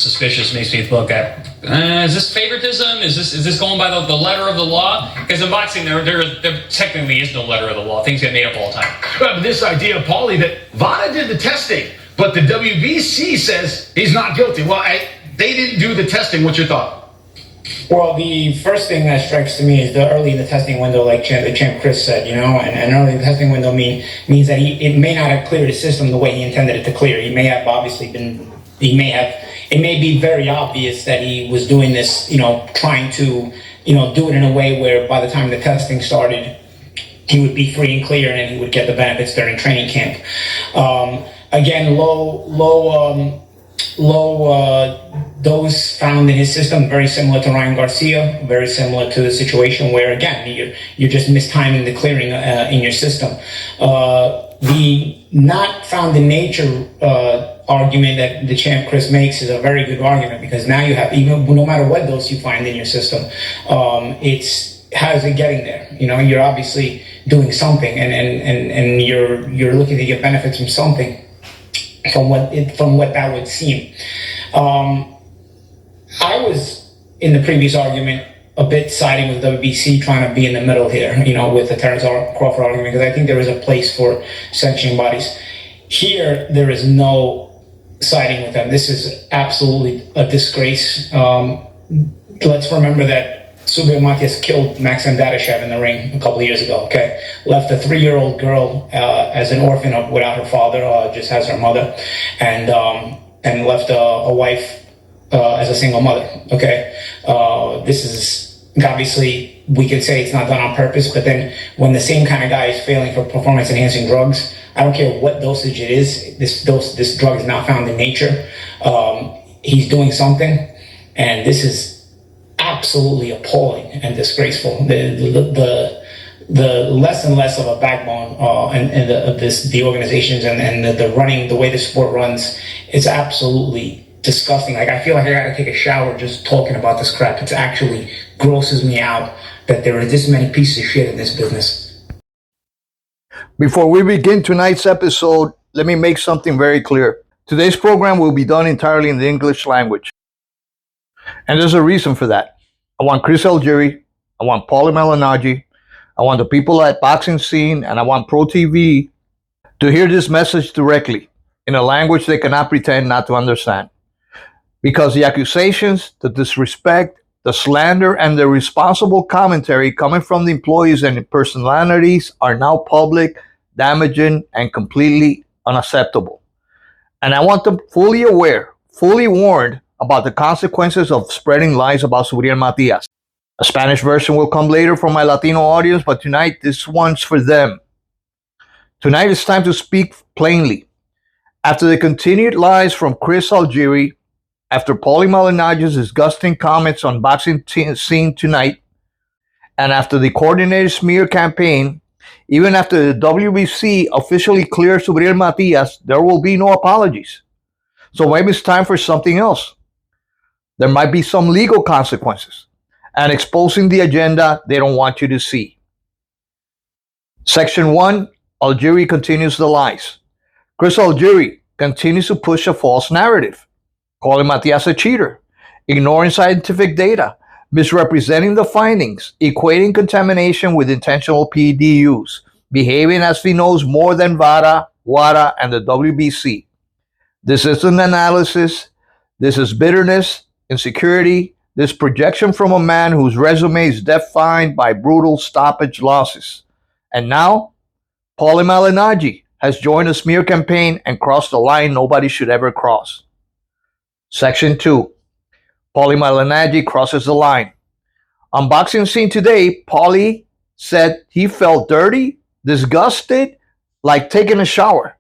suspicious, makes me look at, is this favoritism? Is this going by the letter of the law? Because in boxing, there technically is no letter of the law. Things get made up all the time. But this idea, Paulie, that VADA did the testing, but the WBC says he's not guilty. Well, they didn't do the testing. What's your thought? Well, the first thing that strikes to me is the early in the testing window, like the champ Chris said, and early in the testing window means that it may not have cleared the system the way he intended it to clear. He may have it may be very obvious that he was doing this, trying to, do it in a way where by the time the testing started, he would be free and clear and he would get the benefits during training camp. Again, low dose found in his system, very similar to Ryan Garcia, very similar to the situation where, again, you're just mistiming the clearing in your system. The not found in nature argument that the champ Chris makes is a very good argument, because now you have, even no matter what dose you find in your system, it's how's it getting there? You're obviously doing something, and you're looking to get benefits from something. From what that would seem. I was, in the previous argument, a bit siding with WBC, trying to be in the middle here, with the Terrence Crawford argument, because I think there is a place for sanctioning bodies. Here, there is no siding with them. This is absolutely a disgrace. Let's remember that Matias killed Maxim Dadashev in the ring a couple of years ago, okay? Left a 3-year-old girl as an orphan without her father, just has her mother, and left a wife as a single mother, okay? This is, obviously, we could say it's not done on purpose, but then when the same kind of guy is failing for performance-enhancing drugs, I don't care what dosage it is, this drug is not found in nature. He's doing something, and this is absolutely appalling and disgraceful. The less and less of a backbone the organizations and the way the sport runs, it's absolutely disgusting. Like, I feel like I gotta take a shower just talking about this crap. It actually grosses me out that there are this many pieces of shit in this business. Before we begin tonight's episode, let me make something very clear. Today's program will be done entirely in the English language. And there's a reason for that. I want Chris Algeri, I want Paulie Malinaggi, I want the people at Boxing Scene, and I want Pro TV to hear this message directly in a language they cannot pretend not to understand. Because the accusations, the disrespect, the slander, and the irresponsible commentary coming from the employees and personalities are now public, damaging, and completely unacceptable. And I want them fully aware, fully warned about the consequences of spreading lies about Subriel Matias. A Spanish version will come later from my Latino audience, but tonight this one's for them. Tonight it's time to speak plainly. After the continued lies from Chris Algeri, after Paulie Malinaggi's disgusting comments on Boxing Scene tonight, and after the coordinated smear campaign, even after the WBC officially cleared Subriel Matias, there will be no apologies. So maybe it's time for something else. There might be some legal consequences and exposing the agenda they don't want you to see. Section 1, Algeri continues the lies. Chris Algeri continues to push a false narrative, calling Matias a cheater, ignoring scientific data, misrepresenting the findings, equating contamination with intentional PED use, behaving as if he knows more than VADA, WADA, and the WBC. This isn't analysis. This is bitterness, insecurity, this projection from a man whose resume is defined by brutal stoppage losses. And now, Paulie Malinaggi has joined a smear campaign and crossed a line nobody should ever cross. Section 2. Paulie Malinaggi crosses the line. On Boxing Scene today, Paulie said he felt dirty, disgusted, like taking a shower,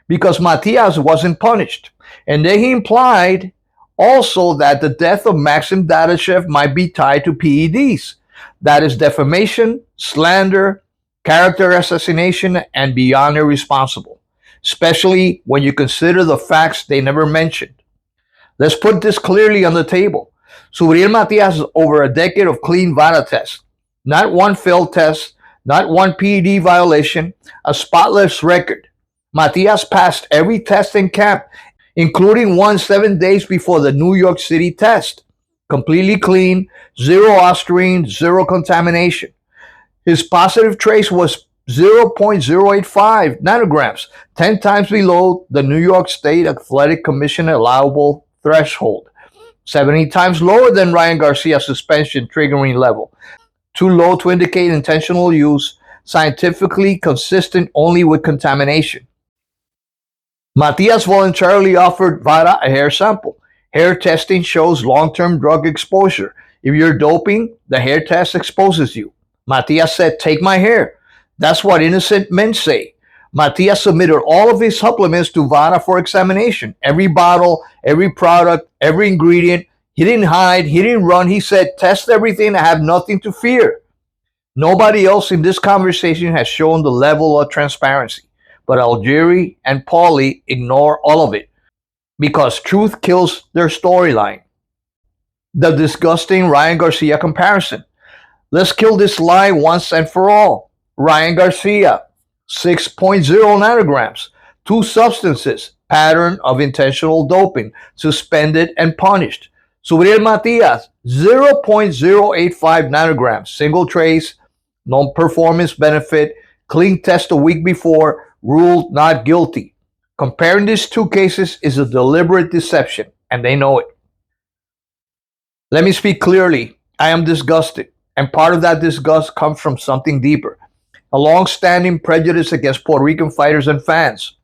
because Matias wasn't punished. And then he implied also that the death of Maxim Dadashev might be tied to PEDs. That is defamation, slander, character assassination, and beyond irresponsible, especially when you consider the facts they never mentioned. Let's put this clearly on the table. Subriel Matias has over a decade of clean VADA tests, not one failed test, not one PED violation, a spotless record. Matias passed every test in camp, including one 7 days before the New York City test. Completely clean, zero osterine, zero contamination. His positive trace was 0.085 nanograms, 10 times below the New York State Athletic Commission allowable threshold, 70 times lower than Ryan Garcia's suspension triggering level, too low to indicate intentional use, scientifically consistent only with contamination. Matias voluntarily offered Vara a hair sample. Hair testing shows long-term drug exposure. If you're doping, the hair test exposes you. Matias said, "Take my hair." That's what innocent men say. Matias submitted all of his supplements to Vara for examination. Every bottle, every product, every ingredient. He didn't hide. He didn't run. He said, "Test everything. I have nothing to fear." Nobody else in this conversation has shown the level of transparency. But Algeri and Paulie ignore all of it because truth kills their storyline. The disgusting Ryan Garcia comparison. Let's kill this lie once and for all. Ryan Garcia, 6.0 nanograms, two substances, pattern of intentional doping, suspended and punished. Subriel Matias, 0.085 nanograms, single trace, no performance benefit, clean test a week before, ruled not guilty. Comparing these two cases is a deliberate deception, and they know it. Let me speak clearly. I am disgusted, and part of that disgust comes from something deeper, a long-standing prejudice against Puerto Rican fighters and fans.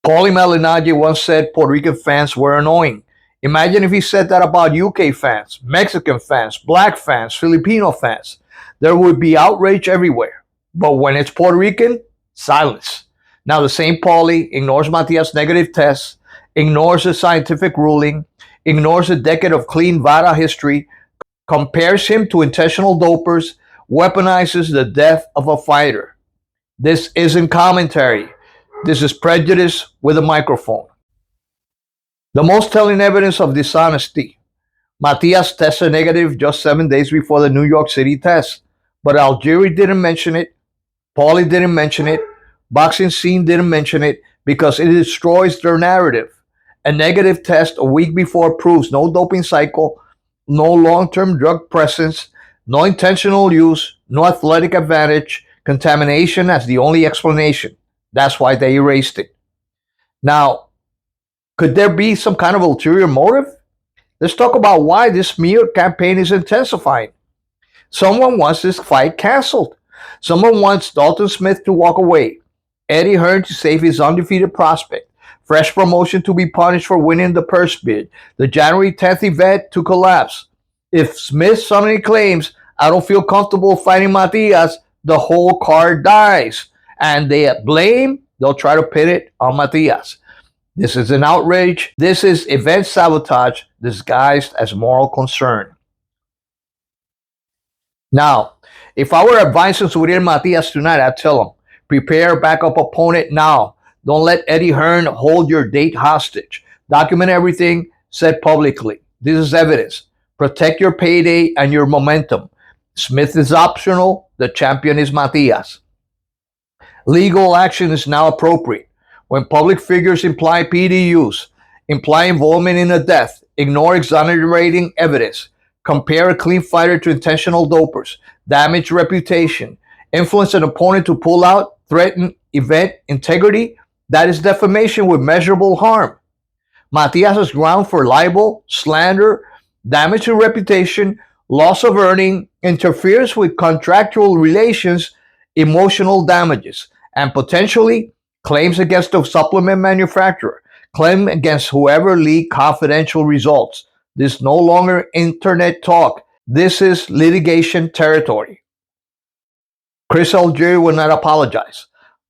Paulie Malinaggi once said Puerto Rican fans were annoying. Imagine if he said that about UK fans, Mexican fans, black fans, Filipino fans. There would be outrage everywhere. But when it's Puerto Rican, silence. Now the same Paulie ignores Matias' negative tests, ignores the scientific ruling, ignores a decade of clean Vara history, compares him to intentional dopers, weaponizes the death of a fighter. This isn't commentary. This is prejudice with a microphone. The most telling evidence of dishonesty. Matias tested negative just 7 days before the New York City test, but Algeri didn't mention it. Paulie didn't mention it. Boxing Scene didn't mention it because it destroys their narrative. A negative test a week before proves no doping cycle, no long-term drug presence, no intentional use, no athletic advantage, contamination as the only explanation. That's why they erased it. Now, could there be some kind of ulterior motive? Let's talk about why this smear campaign is intensifying. Someone wants this fight canceled. Someone wants Dalton Smith to walk away, Eddie Hearn to save his undefeated prospect, fresh promotion to be punished for winning the purse bid, the January 10th event to collapse. If Smith suddenly claims, "I don't feel comfortable fighting Matias," the whole card dies. And they'll try to pin it on Matias. This is an outrage. This is event sabotage disguised as moral concern. Now, if I were advising Subriel Matias tonight, I'd tell him, prepare backup opponent now. Don't let Eddie Hearn hold your date hostage. Document everything said publicly. This is evidence. Protect your payday and your momentum. Smith is optional. The champion is Matias. Legal action is now appropriate. When public figures imply PD use, imply involvement in a death, ignore exonerating evidence, compare a clean fighter to intentional dopers, damage reputation, influence an opponent to pull out, threaten event integrity, that is defamation with measurable harm. Matias is ground for libel, slander, damage to reputation, loss of earning, interference with contractual relations, emotional damages, and potentially claims against the supplement manufacturer, claim against whoever leaked confidential results. This is no longer internet talk. This is litigation territory. Chris Algeri will not apologize.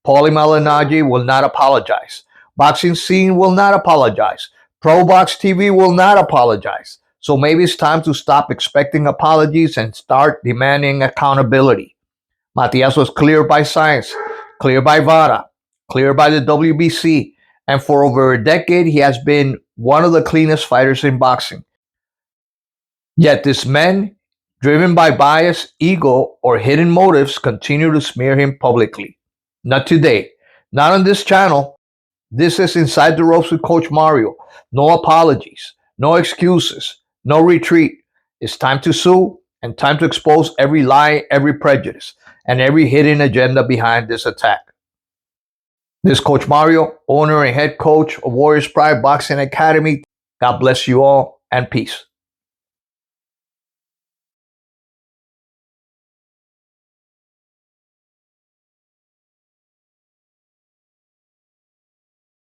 Paulie Malinaggi will not apologize. Boxing Scene will not apologize. Pro Box TV will not apologize. So maybe it's time to stop expecting apologies and start demanding accountability. Matias was cleared by science, cleared by Vara, cleared by the WBC, and for over a decade he has been one of the cleanest fighters in boxing. Yet these men, driven by bias, ego, or hidden motives, continue to smear him publicly. Not today, not on this channel. This is Inside the Ropes with Coach Mario. No apologies, no excuses, no retreat. It's time to sue and time to expose every lie, every prejudice, and every hidden agenda behind this attack. This is Coach Mario, owner and head coach of Warriors Pride Boxing Academy. God bless you all and peace.